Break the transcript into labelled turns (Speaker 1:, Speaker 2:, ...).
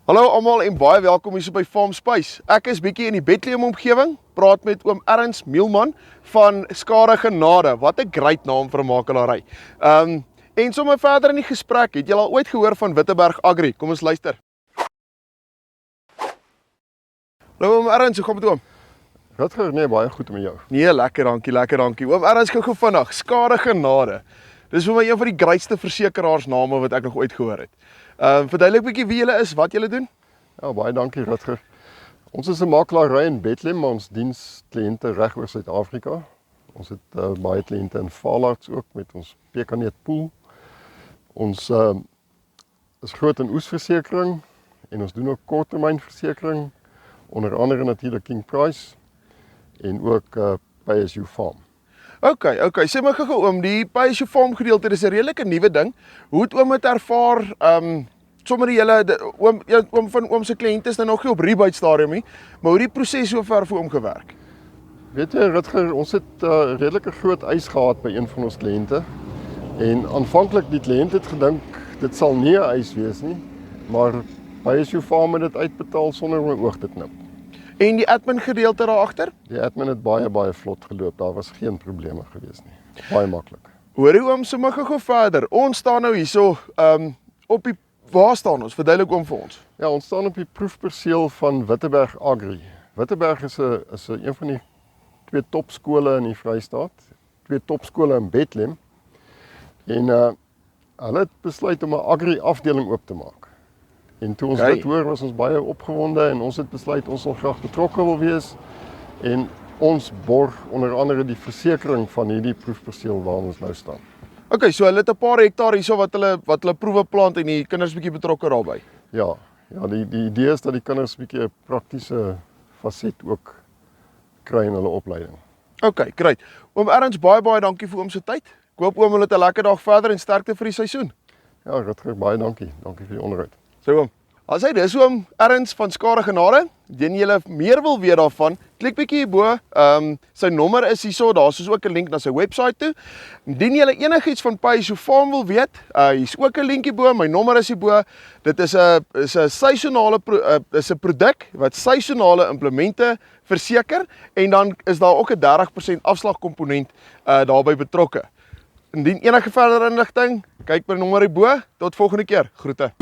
Speaker 1: Hallo almal en baie welkom hier so by Farm Spice. Ek is bietjie in die Bethlehem omgewing, praat met oom Ernst Mielman van Skare Genade. Wat 'n great naam vir 'n makelaary. En sommer verder in die gesprek, het julle al ooit gehoor van Witteberg Agri? Kom ons luister. Hallo oom Ernst, hoe gaan dit oom?
Speaker 2: Rutger, nee, baie goed met jou.
Speaker 1: Nee, lekker dankie. Oom Ernst, gou vinnig, Skare Genade. Dis vir my een van die grootste versekeraars-name wat ek nog ooit gehoor het. Verduidelik 'n bietjie wie julle is, wat julle doen?
Speaker 2: Ja, baie dankie Rutger. Ons is 'n makelaary in Bethlehem, maar ons diens kliënte reg oor Suid-Afrika. Ons het baie kliënte in Valarts ook met ons Pekaneet pool. Ons is groot in oesversekering en ons doen ook korttermynversekering, onder andere natuurlik King Price en ook Pay As You Farm.
Speaker 1: Okay, sê my gou oom, die Pay As You Farm gedeelte is 'n redelike nuwe ding. Hoe het oom dit ervaar? Sommer die hele oom van oom se kliënte is nou nog nie op rebate stadium nie, maar hoe die proses sover vir oom gewerk?
Speaker 2: Weet jy Rutger, ons het redelike groot eis gehad by een van ons kliënte. En aanvanklik die kliënt het gedink dit sal nie 'n eis wees nie, maar Pay As You Farm het dit uitbetaal sonder om 'n oog te knip.
Speaker 1: En die admin gedeelte daar agter?
Speaker 2: Die admin het baie vlot geloop. Daar was geen probleme gewees nie. Baie maklik.
Speaker 1: Hoorie oom, sommer gou verder. Ons staan nou hierso op die waar staan ons? Verduidelik oom vir ons.
Speaker 2: Ja, ons staan op die proefperseel van Witteberg Agri. Witteberg is een van die twee topskole in die Vrystaat, twee topskole in Bethlehem. En hulle het besluit om 'n agri afdeling oop te maak. En toe ons dit hoor, was ons baie opgewonde en ons het besluit ons sal graag betrokke wil wees en ons borg onder andere die versekering van hierdie proefperseel waar ons nou staan.
Speaker 1: Okay, so hulle het 'n paar hektaar hierso wat hulle proewe plant en die kinders bietjie betrokke daarbey.
Speaker 2: Ja, die idee is dat die kinders bietjie 'n praktiese faset ook kry in hulle opleiding.
Speaker 1: Okay, great. Oom Ernst, baie dankie vir oom se tyd. Ek hoop oom het 'n lekker dag verder en sterkte vir die seisoen.
Speaker 2: Ja, Rutger, baie dankie. Dankie vir die onderhoud.
Speaker 1: So oom. As hy dis oom Ernst van Skare Genade, indien julle meer wil weet daarvan, klik bietjie hierbo. Sy nommer is hierso, daar's ook 'n link na sy webwerf toe. Indien julle enigiets van Pay As You Farm wil weet, hier's ook 'n link hierbo, my nommer is hierbo. Dit is 'n seisonale is 'n produk wat seisonale implemente verseker en dan is daar ook 'n 30% afslagkomponent daarbey betrokke. Indien enige verdere inligting, kyk by die nommer hierbo. Tot volgende keer. Groete.